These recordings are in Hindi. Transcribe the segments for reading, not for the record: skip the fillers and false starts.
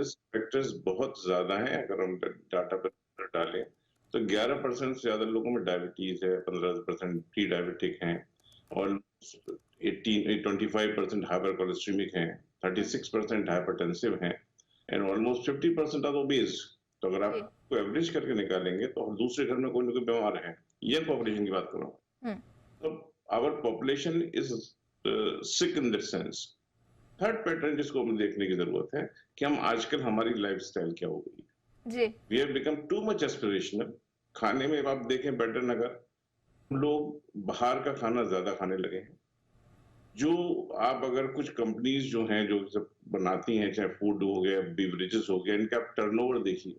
रिस्क फैक्टर्स बहुत ज़्यादा हैं। अगर हम डाटा पर डालें, तो 11% से ज़्यादा लोगों में डायबिटीज़ है, 15% प्री डायबिटिक हैं और 25% हाइपर कोलेस्टेमिक हैं, 36% हाइपरटेंसिव हैं एंड ऑलमोस्ट 50% आर ओबेस। तो अगर आप जी। एवरेज करके निकालेंगे तो दूसरे घर में कोई ना कोई बीमार है। यंग पॉपुलेशन की बात कर रहा हूँ। हुँ। तो our population is sick in that sense. Third pattern जिसको हमें देखने की जरूरत है कि हम आजकल हमारी लाइफस्टाइल क्या हो गई। जी। We have become too much aspirational. खाने में आप देखें पैटर्न, अगर लोग बाहर का खाना ज्यादा खाने लगे हैं। जो आप अगर कुछ कंपनीज जो हैं जो सब बनाती हैं, चाहे फूड हो गया, बेवरेजेस हो गया, इनका आप टर्नओवर देखिए।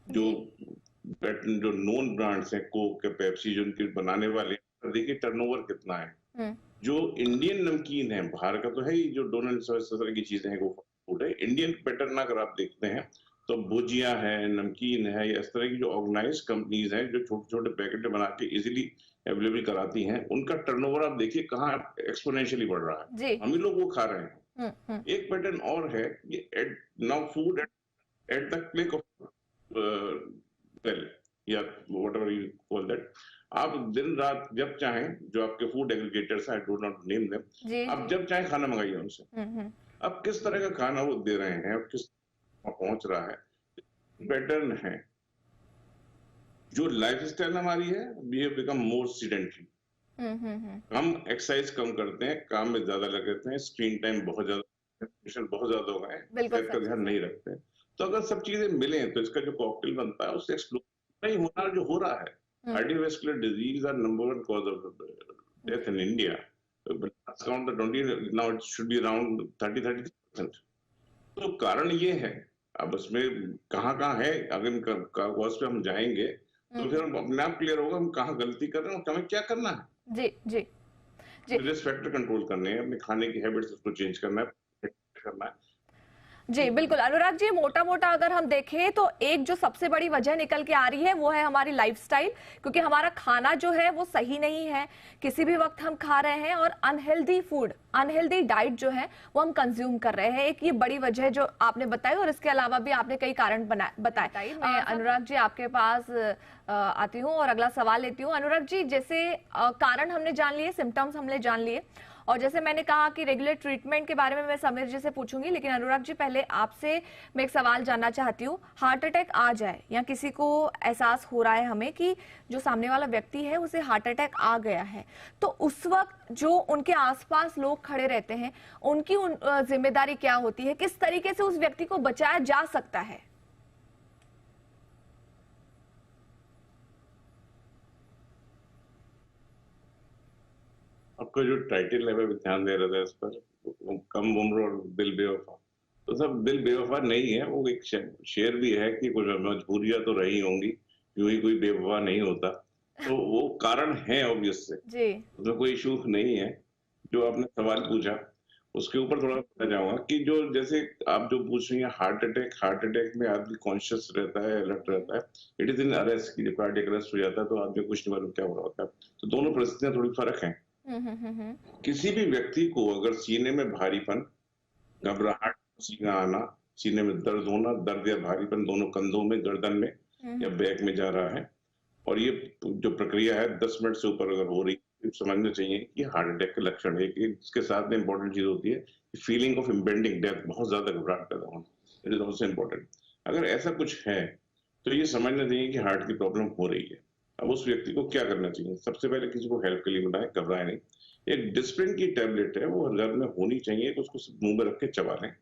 जो जी। जो नोन ब्रांड्स हैं, कोक, पेप्सी, जो इनके बनाने वाले हैं, देखिए टर्नओवर कितना है। हुँ। जो इंडियन नमकीन है, बाहर का तो है ही, जो डोनाल्ड इस तरह की चीजें हैं वो फूड है। इंडियन पैटर्न अगर आप देखते हैं तो भुजिया है, नमकीन है, या इस तरह की जो ऑर्गेनाइज्ड कंपनीज हैं जो छोटे छोटे पैकेट बना के इजीली अवेलेबल कराती हैं, उनका टर्नओवर आप देखिए कहाँ एक्सपोनेंशियली बढ़ रहा है। जी। हम ही लोग वो खा रहे हैं। हुँ, हुँ। एक पैटर्न और है कि at now food at the click of well, या व्हाटएवर यू कॉल दैट, आप दिन रात जब चाहें, जो आपके food aggregators I do not name them, जी, आप जी। जब चाहें खाना मंगाइए उनसे। हुँ, हुँ। अब किस तरह का खाना वो दे रहे हैं और किस पहुंच रहा है, पैटर्न है। जो लाइफस्टाइल हमारी है, we have become more sedentary. Hmm, hmm, hmm. हम एक्सरसाइज कम करते हैं, काम में ज्यादा लगे रहते हैं, स्क्रीन टाइम बहुत ज्यादा, बहुत ज्यादा हो गए हैं, बिल्कुल सेहत का सच है ध्यान सर। नहीं रखते हैं। तो अगर सब चीजें मिलें तो इसका जो कॉकटेल बनता है उससे एक्सप्लोर नहीं होना जो हो रहा है। हुँ, cardiovascular disease are number one cause of death जी। In India. Count the 20, now it should be around 30-33%। तो कारण ये है। अब उसमें कहाँ-कहाँ है, अगर इनका कॉज पे हम जाएँगे, हुँ, तो फिर हम अपने आप क्लियर होगा हम कहाँ गलती कर रहे हैं और हमें क्या करना है। जी, जी, जी। रिस्क फैक्टर कंट्रोल करने हैं, अपने खाने की हैबिट्स उसको चेंज करना है, करना है। जी, बिल्कुल। अनुराग जी, मोटा-मोटा अगर हम देखें तो एक जो सबसे बड़ी वजह निकल के आ रही है वो है हमारी लाइफ़स्टाइल, क्योंकि हमारा खाना जो है वो सही नहीं है। किसी भी वक़्त हम खा रहे हैं और अनहेल्दी फूड, अनहेल्दी डाइट जो है वो हम कंज़्यूम कर रहे हैं। एक ये बड़ी वजह जो आपने बताई, और इसके अलावा भी आपने कई कारण बताए। मैं अनुराग जी आपके पास आती हूँ और अगला सवाल लेती हूँ। अनुराग जी, जैसे कारण हमने जान लिए, सिम्पटम्स हमने जान लिए, और जैसे मैंने कहा कि रेगुलर ट्रीटमेंट के बारे में मैं समीर जी से पूछूंगी, लेकिन अनुराग जी पहले आपसे मैं एक सवाल जानना चाहती हूँ। हार्ट अटैक आ जाए या किसी को एहसास हो रहा है हमें कि जो सामने वाला व्यक्ति है उसे हार्ट अटैक आ गया है, तो उस वक्त जो उनके आसपास लोग खड़े रहते हैं उनकी जिम्मेदारी क्या होती है? किस तरीके से उस व्यक्ति को बचाया जा सकता है? आपका जो टाइटल है, मैं भी ध्यान दे रहा था इस पर, वो कम उम्र और दिल बेवफा। तो सब दिल बेवफा नहीं है, वो एक शेर भी है कि कुछ मजबूरियां तो रही होंगी, यूं ही कोई बेवफा नहीं होता। तो वो कारण है ऑब्वियस से, जी। उसमें कोई इशू नहीं है। जो आपने सवाल पूछा उसके ऊपर थोड़ा बताना चाहूंगा कि जो जैसे आप जो पूछ रही हैं, हार्ट अटैक में आदमी कॉन्शियस रहता है, अलर्ट रहता है। इट इज इन अरेस्ट, की जब कार्डियक अरेस्ट हो जाता है तो आदमी कुछ नहीं मालूम क्या हो रहा होता है। तो दोनों परिस्थितियां थोड़ी फर्क है। हम्म। किसी भी व्यक्ति को अगर सीने में भारीपन, घबराहट, सीना आना, सीने में दर्द होना, दर्द या भारीपन दोनों कंधों में, गर्दन में या हम्म। बैक में जा रहा है, और ये जो प्रक्रिया है 10 मिनट से ऊपर अगर हो रही है, तो समझना चाहिए कि हार्ट अटैक के लक्षण है। कि इसके साथ में इंपॉर्टेंट चीज होती है फीलिंग ऑफ इम्पेंडिंग डेथ, बहुत ज्यादा घबराहट पैदा होना। It is also important. अगर ऐसा कुछ है तो ये समझना चाहिए कि हार्ट की प्रॉब्लम हो रही है। अब उस व्यक्ति को क्या करना चाहिए? सबसे पहले किसी को हेल्प के लिए बुलाएं, घबराए नहीं। एक डिस्प्रिन की टैबलेट है, वो हर घर में होनी चाहिए, कि उसको मुंह में रख के चबा लें।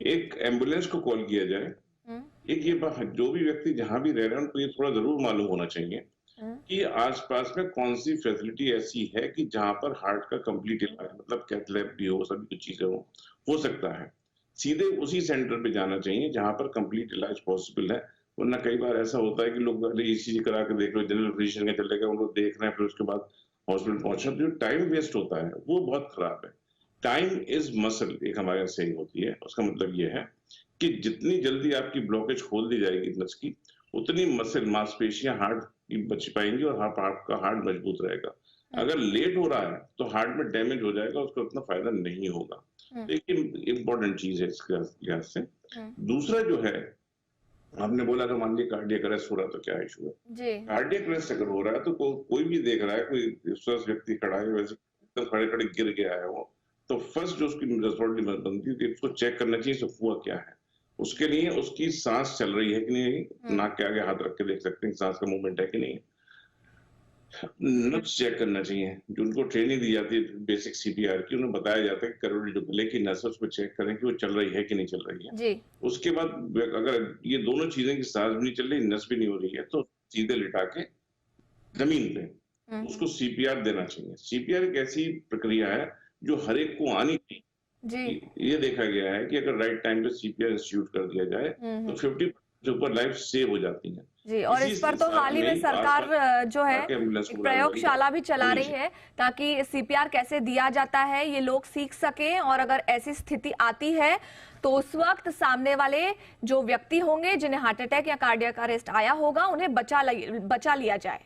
एक एम्बुलेंस को कॉल किया जाए। हम्म। एक ये जो भी व्यक्ति जहां भी रह रहे हैं उनको ये थोड़ा जरूर मालूम होना चाहिए हम्म। कि आसपास में कौन सी फैसिलिटी ऐसी है कि जहां पर हार्ट का कंप्लीट इलाज, मतलब कैथ लैब भी हो, सभी कुछ चीजें हो सकता है। सीधे उसी सेंटर पे जाना चाहिए जहां पर कंप्लीट इलाज पॉसिबल है। वरना कई बार ऐसा होता है कि लोग पहले ईसीजी करा के देख लो, जनरल फिजिशियन के चले गए, उन लोग देख रहे हैं, फिर उसके बाद हॉस्पिटल पहुंचना, तो जो टाइम वेस्ट होता है वो बहुत खराब है। टाइम इज मसल, एक हमारे यहाँ सही होती है। उसका मतलब ये है कि जितनी जल्दी आपकी ब्लॉकेज खोल दी जाएगी नस की, उतनी मसल, मांसपेशियां हार्ट की बच पाएंगी और आपका हार्ट मजबूत रहेगा। अगर लेट हो रहा है तो हार्ट में डैमेज हो जाएगा, उसका उतना फायदा नहीं होगा। एक इम्पोर्टेंट चीज है इसके लिहाज से। दूसरा जो है, आपने बोला कि मान लीजिए कार्डियक अरेस्ट हो रहा है तो क्या इशू है। जी। कार्डियक अरेस्ट अगर हो रहा है तो कोई भी देख रहा है, कोई स्वस्थ व्यक्ति खड़ा है, वैसे तो खड़े खड़े गिर गया है वो, तो फर्स्ट जो उसकी रिस्पॉन्सिबिलिटी बनती है कि उसको चेक करना चाहिए सब हुआ क्या है। उसके लिए उसकी सांस चल रही है कि नहीं, नाक के आगे हाथ रख के देख सकते हैं सांस का मूवमेंट है कि नहीं। नब्ज चेक करना चाहिए, जो उनको ट्रेनिंग दी जाती है बेसिक सीपीआर की, उन्हें बताया जाता है कि करोड़ी जो गले की नस है उसको चेक करें कि वो चल रही है कि नहीं चल रही है। जी। उसके बाद अगर ये दोनों चीजें की सांस भी नहीं चल रही, नस भी नहीं हो रही है, तो सीधे लिटा के जमीन पे उसको सीपीआर देना चाहिए। सीपीआर एक ऐसी प्रक्रिया है जो हर एक को आनी चाहिए। जी। ये देखा गया है कि अगर राइट टाइम पे सीपीआर इंस्टीट्यूट कर दिया जाए तो 50% से ऊपर लाइफ सेव हो जाती है। जी, और इस पर तो हाल ही में सरकार जो है एक प्रयोगशाला भी चला रही है ताकि सीपीआर कैसे दिया जाता है ये लोग सीख सकें, और अगर ऐसी स्थिति आती है तो उस वक्त सामने वाले जो व्यक्ति होंगे जिन्हें हार्ट अटैक या कार्डियक अरेस्ट आया होगा उन्हें बचा लिया जाए।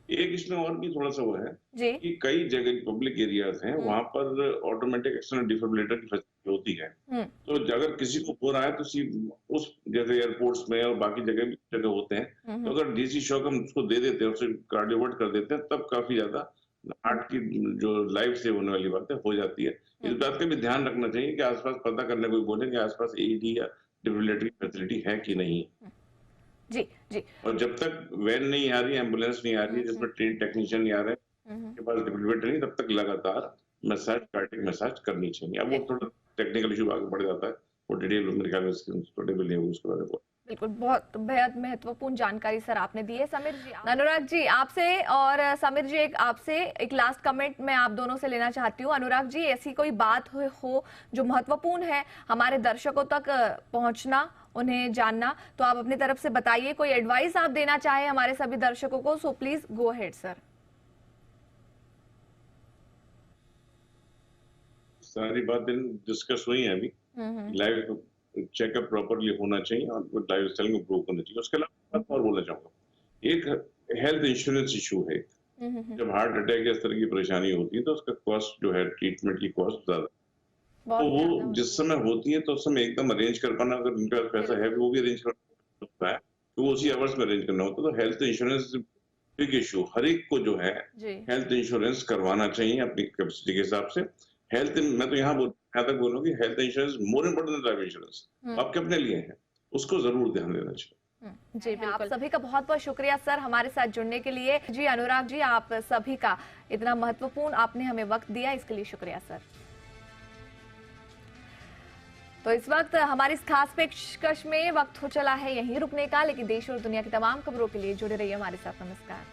एक इसमें और भी थोड़ा सा वो है जी। कि कई जगह पब्लिक एरियाज हैं, वहां पर ऑटोमेटिक एक्सटर्नल डिफिब्रिलेटर की फैसिलिटी होती है। तो अगर किसी को हो रहा है तो उस जैसे एयरपोर्ट्स में और बाकी जगह भी जगह होते हैं, तो अगर डीसी शॉक हम उसको दे देते हैं, उसे कार्डियोवर्ट कर देते हैं, तब काफी ज्यादा हार्ट की जो लाइफ सेव होने वाली बात है हो जाती है। इस बात का भी ध्यान रखना चाहिए कि आसपास पता करने कोई बोले कि आसपास एईडी या डिफिब्रिलेटर की फैसिलिटी है कि नहीं। जी। जी। और जब तक वैन नहीं आ रही, एम्बुलेंस नहीं आ रही है जिसमें ट्रेन टेक्नीशियन नहीं आ रहे के पास डिफिब्रिलेटर नहीं, तब तक लगातार मसाज, कार्डियक मसाज करनी चाहिए। अब वो थोड़ा टेक्निकल इशू आगे बढ़ जाता है, वो डिटेल मेरे ख्याल में सुटेबल नहीं होगी उसके बारे में। बिल्कुल, बहुत बेहद महत्वपूर्ण जानकारी सर आपने दी है। समीर जी, अनुराग जी आपसे और समीर जी आपसे एक लास्ट कमेंट मैं आप दोनों से लेना चाहती हूँ। अनुराग जी, ऐसी कोई बात हो जो महत्वपूर्ण है हमारे दर्शकों तक पहुंचना, उन्हें जानना, तो आप अपनी तरफ से बताइए। कोई एडवाइस आप देना चाहे हमारे सभी दर्शकों को, so please go ahead sir. सारी बातें डिस्कस हुई हैं अभी। लाइव चेकअप प्रॉपरली होना चाहिए और लाइफ स्टाइल में ग्रो करना चाहिए। उसके अलावा और बोलना चाहूंगा, एक हेल्थ इंश्योरेंस इशू है। जब हार्ट अटैक या इस तरह की परेशानी होती है तो उसका कॉस्ट जो है, ट्रीटमेंट की कॉस्ट ज्यादा, तो वो जिस समय होती है तो उस समय एकदम अरेंज कर पाना, अगर उनके पास पैसा है वो भी अरेंज कर सकता है, तो वो उसी आवर्स में अरेंज करना होता है। तो हेल्थ इंश्योरेंस बिग इशू, हर एक को जो है हेल्थ इंश्योरेंस करवाना चाहिए अपनी कैपेसिटी के हिसाब से। हेल्थ, मैं तो यहाँ तक बोलूँ कि health insurance more important then life insurance, आपके अपने लिए है, उसको जरूर ध्यान देना चाहिए। जी बिल्कुल। आप सभी का बहुत बहुत शुक्रिया सर हमारे साथ जुड़ने के लिए। जी अनुराग जी, आप सभी का इतना महत्वपूर्ण आपने हमें वक्त दिया, इसके लिए शुक्रिया सर। तो इस वक्त हमारी इस खास पेशकश में वक्त हो चला है यहीं रुकने का, लेकिन देश और दुनिया की तमाम खबरों के लिए जुड़े रहिए हमारे साथ। नमस्कार।